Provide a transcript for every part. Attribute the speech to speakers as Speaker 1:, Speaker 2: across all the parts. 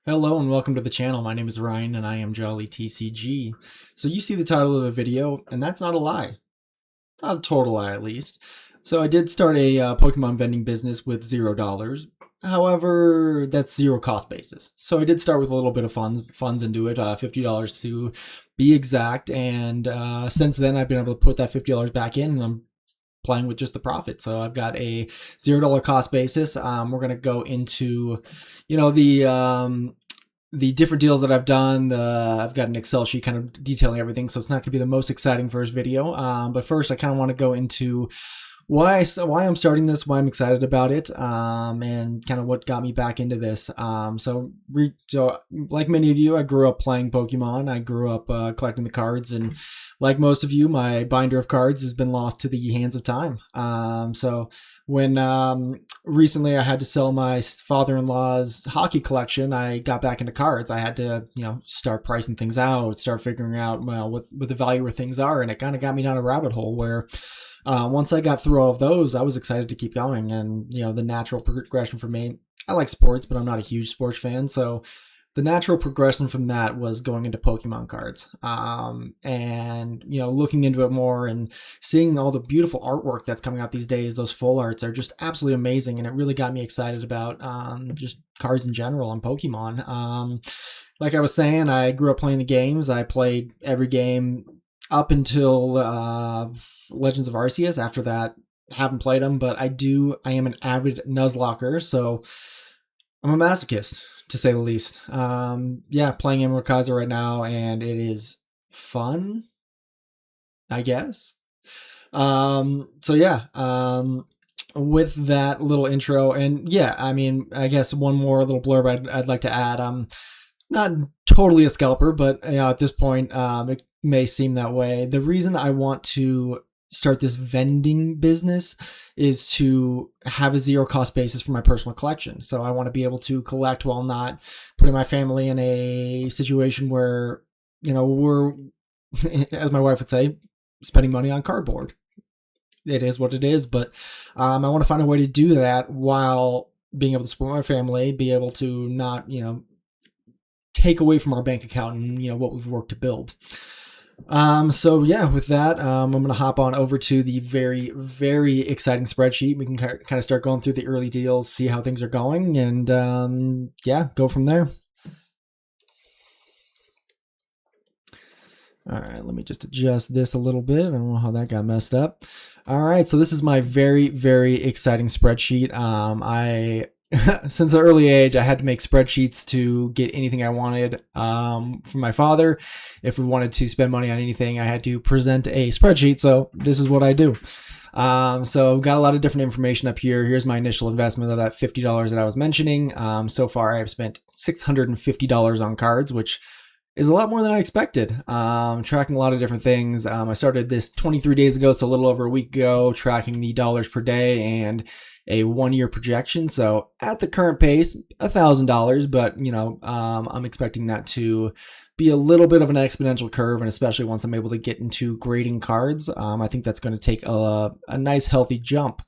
Speaker 1: Hello and welcome to the channel. My name is Ryan and I am Jolly TCG. So you see the title of the video, and that's not a lie. Not a total lie, at least. So I did start a Pokemon vending business with $0. However, that's zero cost basis. So I did start with a little bit of funds into it, $50 to be exact. And since then, I've been able to put that $50 back in, and I'm playing with just the profit. So I've got a $0 cost basis. We're gonna go into, the different deals that I've done. I've got an Excel sheet kind of detailing everything, so it's not going to be the most exciting first video. But first, I kind of want to go into why I'm starting this, why I'm excited about it, and kind of what got me back into this. So like many of you, I grew up playing Pokemon. I grew up collecting the cards, and like most of you, my binder of cards has been lost to the hands of time. So when recently I had to sell my father-in-law's hockey collection, I got back into cards. I had to, start pricing things out, start figuring out what the value of things are, and it kind of got me down a rabbit hole where once I got through all of those, I was excited to keep going. And, the natural progression for me, I like sports, but I'm not a huge sports fan. So the natural progression from that was going into Pokemon cards, and, looking into it more and seeing all the beautiful artwork that's coming out these days. Those full arts are just absolutely amazing. And it really got me excited about just cards in general and Pokemon. Like I was saying, I grew up playing the games. I played every game up until Legends of Arceus. After that, haven't played them, but I am an avid Nuzlocker, so I'm a masochist, to say the least. Playing Amorkaza right now, and it is fun, I guess. With that little intro, and I guess one more little blurb I'd like to add. I'm not totally a scalper, but at this point, it may seem that way. The reason I want to start this vending business is to have a zero cost basis for my personal collection. So I want to be able to collect while not putting my family in a situation where, we're, as my wife would say, spending money on cardboard. It is what it is, but I want to find a way to do that while being able to support my family, be able to not, take away from our bank account and, what we've worked to build. With that, I'm going to hop on over to the very, very exciting spreadsheet. We can kind of start going through the early deals, see how things are going, and go from there. All right, let me just adjust this a little bit. I don't know how that got messed up. All right, so this is my very, very exciting spreadsheet. Since an early age, I had to make spreadsheets to get anything I wanted from my father. If we wanted to spend money on anything, I had to present a spreadsheet. So this is what I do. So I've got a lot of different information up here. Here's my initial investment of that $50 that I was mentioning. So far, I have spent $650 on cards, which is a lot more than I expected. Tracking a lot of different things. I started this 23 days ago, so a little over a week ago, tracking the dollars per day and a 1 year projection. So at the current pace, $1,000, but I'm expecting that to be a little bit of an exponential curve, and especially once I'm able to get into grading cards, I think that's going to take a nice healthy jump.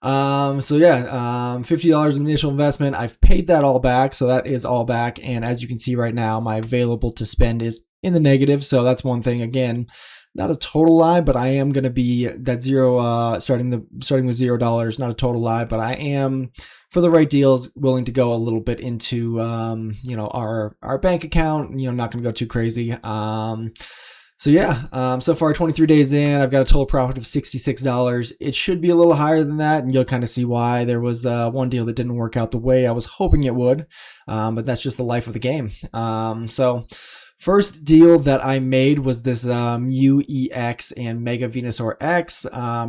Speaker 1: $50 initial investment. I've paid that all back, so that is all back. And as you can see right now, my available to spend is in the negative. So that's one thing. Again, not a total lie, but I am going to be that zero, starting with $0. Not a total lie, but I am, for the right deals, willing to go a little bit into, our bank account. Not going to go too crazy. So far 23 days in, I've got a total profit of $66. It should be a little higher than that, and you'll kind of see why. There was one deal that didn't work out the way I was hoping it would, but that's just the life of the game. First deal that I made was this UEX and Mega Venusaur X.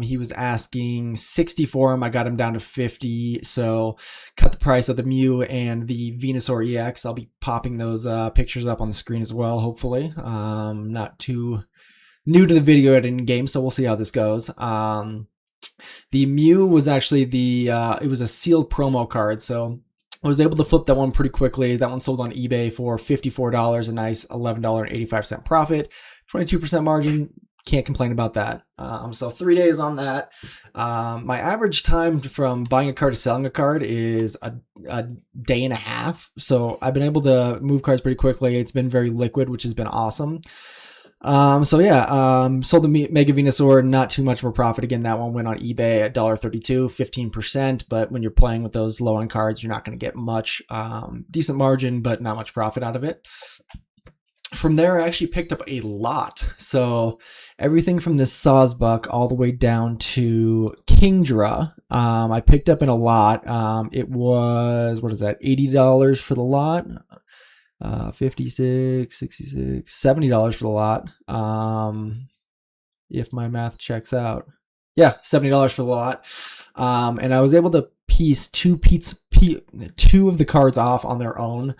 Speaker 1: He was asking 60 for him. I got him down to 50, so cut the price of the Mew and the Venusaur EX. I'll be popping those pictures up on the screen as well, hopefully. Not too new to the video editing game, so we'll see how this goes. The Mew was actually it was a sealed promo card, so I was able to flip that one pretty quickly. That one sold on eBay for $54, a nice $11.85 profit, 22% margin. Can't complain about that. So 3 days on that. My average time from buying a card to selling a card is a day and a half. So I've been able to move cards pretty quickly. It's been very liquid, which has been awesome. So yeah, sold the Mega Venusaur, not too much of a profit. Again, that one went on eBay at $1.32, 15%. But when you're playing with those low end cards, you're not going to get much. Decent margin, but not much profit out of it. From there, I actually picked up a lot. So everything from this Sawsbuck all the way down to Kingdra, I picked up in a lot. It was, what is that, $80 for the lot? 56, 66, $70 for the lot. If my math checks out. Yeah, $70 for the lot. And I was able to piece two of the cards off on their own.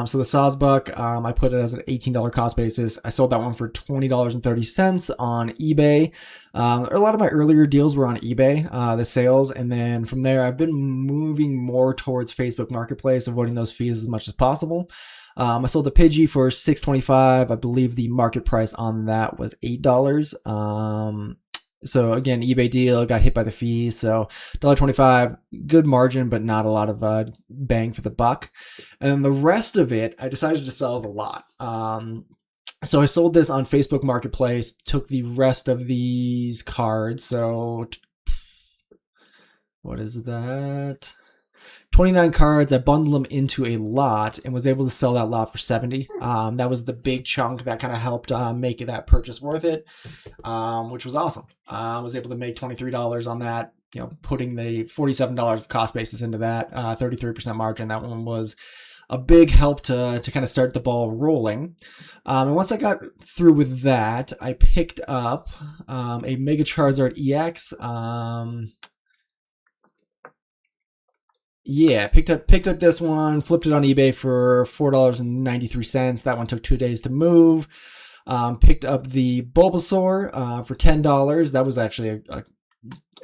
Speaker 1: So the Sawsbuck, I put it as an $18 cost basis. I sold that one for $20.30 on eBay. A lot of my earlier deals were on eBay, the sales. And then from there, I've been moving more towards Facebook Marketplace, avoiding those fees as much as possible. I sold the Pidgey for $6.25. I believe the market price on that was $8. So again, eBay deal, got hit by the fees. So $1.25, good margin, but not a lot of bang for the buck. And then the rest of it, I decided to sell as a lot. So I sold this on Facebook Marketplace, took the rest of these cards. So what is that? 29 cards. I bundled them into a lot and was able to sell that lot for 70. That was the big chunk that kind of helped make that purchase worth it, which was awesome. I was able to make $23 on that, putting the $47 of cost basis into that, 33% margin. That one was a big help to kind of start the ball rolling. And once I got through with that, I picked up a Mega Charizard EX. Yeah, picked up this one, flipped it on eBay for $4.93. That one took 2 days to move. Picked up the Bulbasaur for $10. That was actually a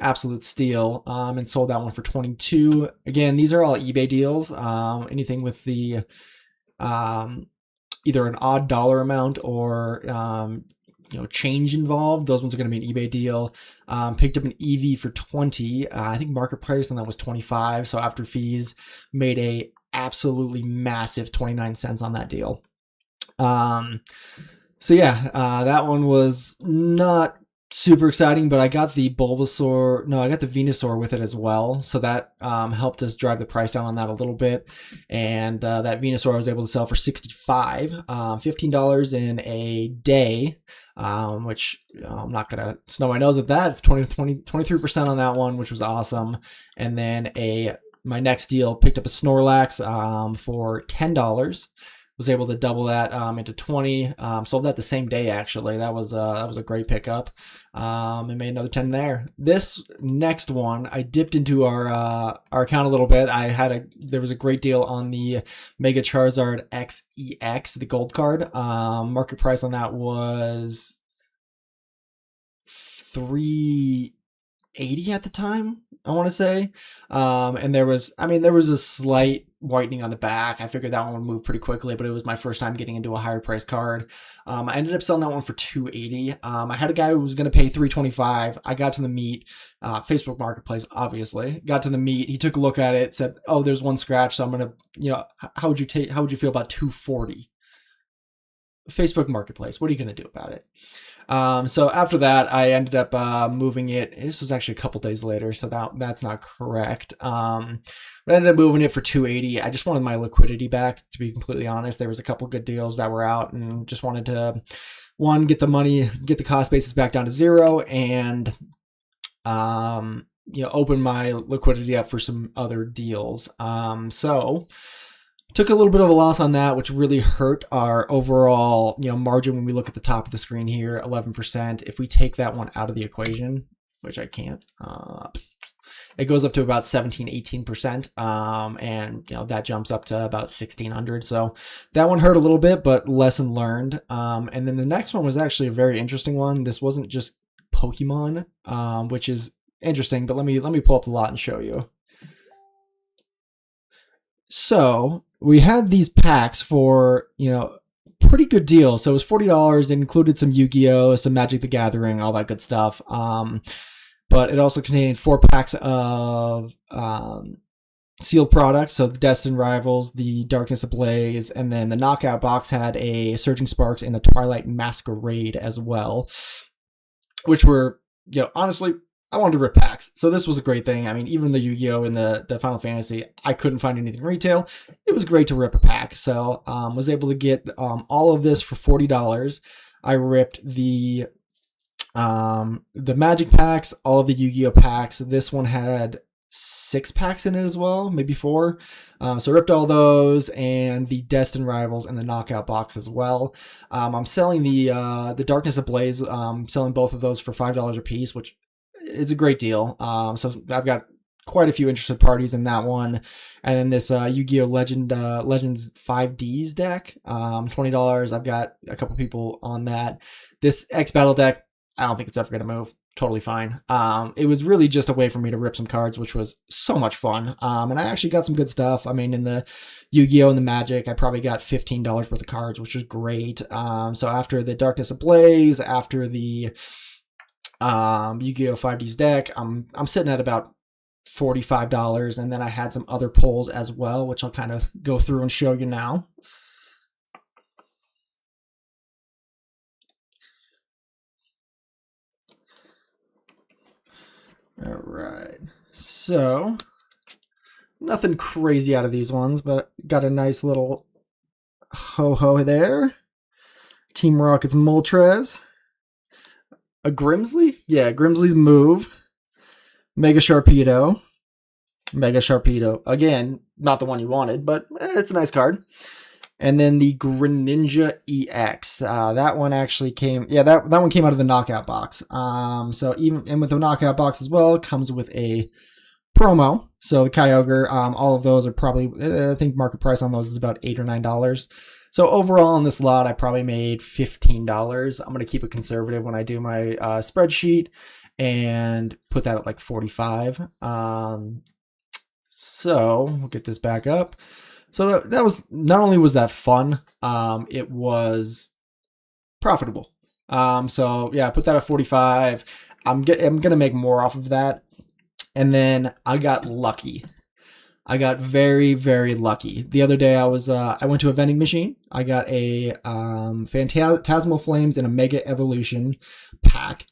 Speaker 1: absolute steal. And sold that one for $22. Again, these are all eBay deals. Anything with the either an odd dollar amount or change involved, those ones are going to be an eBay deal. Picked up an EV for 20. I think market price on that was 25. So after fees, made a absolutely massive 29 cents on that deal. So yeah, that one was not super exciting, but I got the Bulbasaur. No, I got the Venusaur with it as well. So that helped us drive the price down on that a little bit. And that Venusaur I was able to sell for $65, $15 in a day, which I'm not going to snow my nose at that. 23% on that one, which was awesome. And then my next deal, picked up a Snorlax for $10. Was able to double that into 20. Sold that the same day, actually. That was a great pickup. And made another 10 there. This next one, I dipped into our account a little bit. There was a great deal on the Mega Charizard XEX, the gold card. Market price on that was $380 at the time, I want to say. And there was a slight whitening on the back. I figured that one would move pretty quickly, but it was my first time getting into a higher price card. I ended up selling that one for $280. I had a guy who was going to pay $325. I got to the meet, Facebook Marketplace, obviously. Got to the meet. He took a look at it, said, "Oh, there's one scratch, so I'm going to, how would you feel about $240? Facebook Marketplace. What are you going to do about it?" So after that, I ended up moving it. This was actually a couple days later, so that's not correct. But I ended up moving it for $280. I just wanted my liquidity back, to be completely honest. There was a couple good deals that were out, and just wanted to, one, get the cost basis back down to zero, and open my liquidity up for some other deals. So took a little bit of a loss on that, which really hurt our overall, margin when we look at the top of the screen here, 11%. If we take that one out of the equation, which I can't, it goes up to about 17, 18%. And that jumps up to about 1,600. So that one hurt a little bit, but lesson learned. And then the next one was actually a very interesting one. This wasn't just Pokemon, which is interesting, but let me pull up the lot and show you. So we had these packs for, pretty good deal. So it was $40. It included some Yu-Gi-Oh, some Magic the Gathering, all that good stuff. But it also contained 4 packs of sealed products. So the Destined Rivals, the Darkness Ablaze, and then the Knockout box had a Surging Sparks and a Twilight Masquerade as well, which were, honestly, I wanted to rip packs. So this was a great thing. I mean, even the Yu-Gi-Oh! And the Final Fantasy, I couldn't find anything retail. It was great to rip a pack. So was able to get all of this for $40. I ripped the Magic packs, all of the Yu-Gi-Oh! Packs. This one had 6 packs in it as well, maybe 4. So ripped all those, and the Destined Rivals and the Knockout box as well. I'm selling the Darkness Ablaze, selling both of those for $5 a piece, which is a great deal. So I've got quite a few interested parties in that one. And then this Yu-Gi-Oh! Legends 5Ds deck, $20. I've got a couple people on that. This X Battle deck, I don't think it's ever going to move. Totally fine. It was really just a way for me to rip some cards, which was so much fun. And I actually got some good stuff. I mean, in the Yu-Gi-Oh! And the Magic, I probably got $15 worth of cards, which was great. So after the Darkness Ablaze, after the Yu-Gi-Oh! 5Ds deck, I'm sitting at about $45, and then I had some other pulls as well, which I'll kind of go through and show you now. All right, so nothing crazy out of these ones, but got a nice little ho-ho there. Team Rocket's Moltres. A Grimsley? Yeah, Grimsley's Move. Mega Sharpedo. Again, not the one you wanted, but it's a nice card. And then the Greninja EX. That one actually came... Yeah, that one came out of the Knockout box. So even with the Knockout box as well, it comes with a promo. So the Kyogre, all of those are probably... I think market price on those is about $8 or $9. So overall on this lot, I probably made $15. I'm going to keep it conservative when I do my spreadsheet and put that at like 45. So we'll get this back up. So that was, not only was that fun, it was profitable. So yeah, I put that at 45. I'm going to make more off of that. And then I got lucky. I got very, very lucky. The other day I went to a vending machine. I got a Phantasmal Flames and a Mega Evolution pack.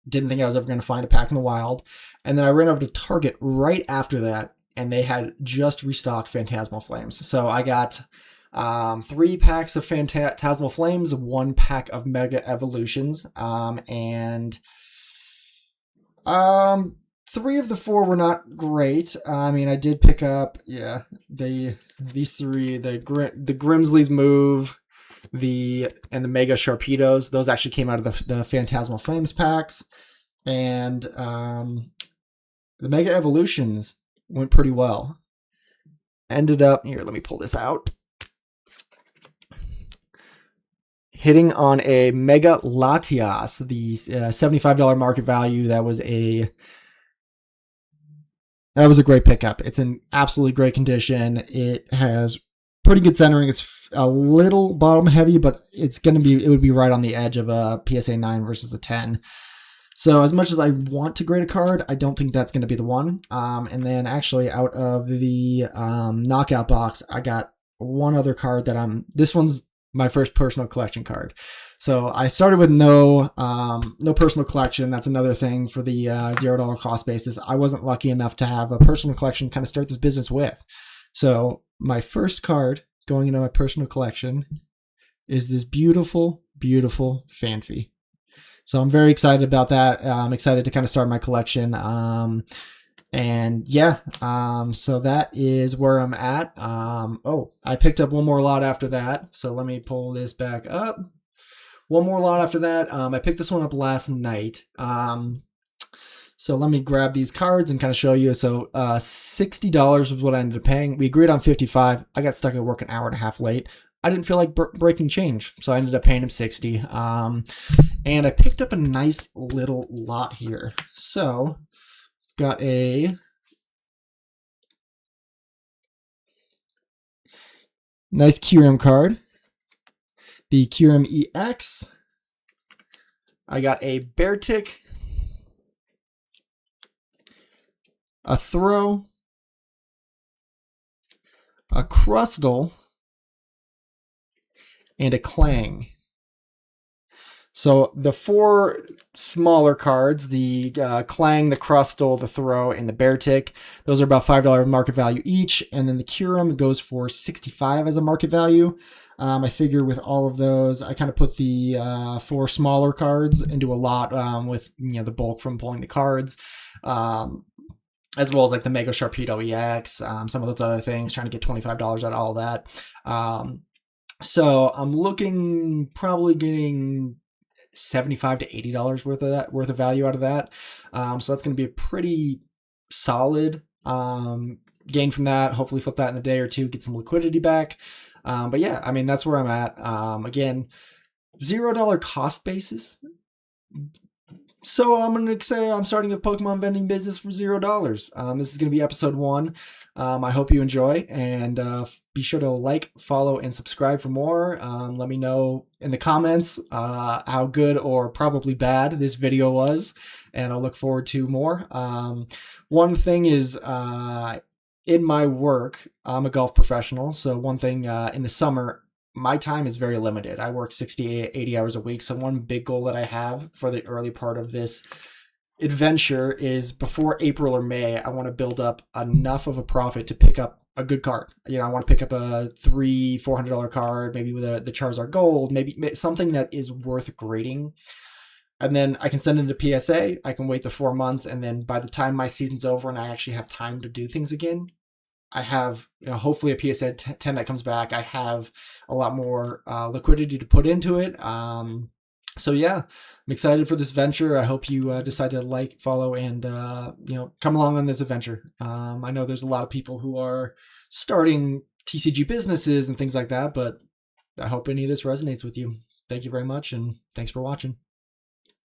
Speaker 1: Didn't think I was ever going to find a pack in the wild. And then I ran over to Target right after that, and they had just restocked Phantasmal Flames. So I got 3 packs of Phantasmal Flames, 1 pack of Mega Evolutions, and 3 of the 4 were not great. I mean, I did pick up, these 3, the Grimsley's Move, and the Mega Sharpedos. Those actually came out of the Phantasmal Flames packs. And the Mega Evolutions went pretty well. Ended up, here, let me pull this out. Hitting on a Mega Latias, the $75 market value. That was a great pickup. It's in absolutely great condition. It has pretty good centering. It's a little bottom heavy, but it would be right on the edge of a PSA 9 versus a 10. So as much as I want to grade a card, I don't think that's going to be the one. And then actually out of the Knockout box, I got one other card this one's my first personal collection card. So I started with no personal collection. That's another thing for the $0 cost basis. I wasn't lucky enough to have a personal collection kind of start this business with. So my first card going into my personal collection is this beautiful, beautiful Phanpy. So I'm very excited about that. I'm excited to kind of start my collection. So that is where I'm at. I picked up one more lot after that. So let me pull this back up. One more lot after that. I picked this one up last night. So let me grab these cards and kind of show you. So $60 was what I ended up paying. We agreed on $55. I got stuck at work an hour and a half late. I didn't feel like breaking change, so I ended up paying him $60. And I picked up a nice little lot here. So got a nice Kyurem card. the Kyurem EX. I got a Beartic, a Throw, a Crustle, and a Clang. So the 4 smaller cards, the Clang, the Crustle, the Throw, and the Beartic, those are about $5 market value each. And then the Kyurem goes for $65 as a market value. I figure with all of those, I kind of put the 4 smaller cards into a lot with the bulk from pulling the cards. As well as like the Mega Sharpedo EX, some of those other things, trying to get $25 out of all that. So I'm looking probably getting $75 to $80 worth of value out of that. So that's going to be a pretty solid gain from that. Hopefully flip that in a day or two, get some liquidity back. But yeah, I mean, that's where I'm at. Again, $0 cost basis. So I'm going to say I'm starting a Pokemon vending business for $0. This is going to be episode 1. I hope you enjoy, and be sure to like, follow, and subscribe for more. Let me know in the comments how good or probably bad this video was, and I'll look forward to more. One thing is, in my work, I'm a golf professional, so one thing in the summer, my time is very limited. I work 60, 80 hours a week. So one big goal that I have for the early part of this adventure is before April or May, I want to build up enough of a profit to pick up a good card. I want to pick up a $300-$400 card, maybe with the Charizard Gold, maybe something that is worth grading. And then I can send it to PSA. I can wait the 4 months. And then by the time my season's over and I actually have time to do things again, I have hopefully a PSA 10 that comes back. I have a lot more liquidity to put into it. So yeah, I'm excited for this venture. I hope you decide to like, follow, and come along on this adventure. I know there's a lot of people who are starting TCG businesses and things like that, but I hope any of this resonates with you. Thank you very much, and thanks for watching.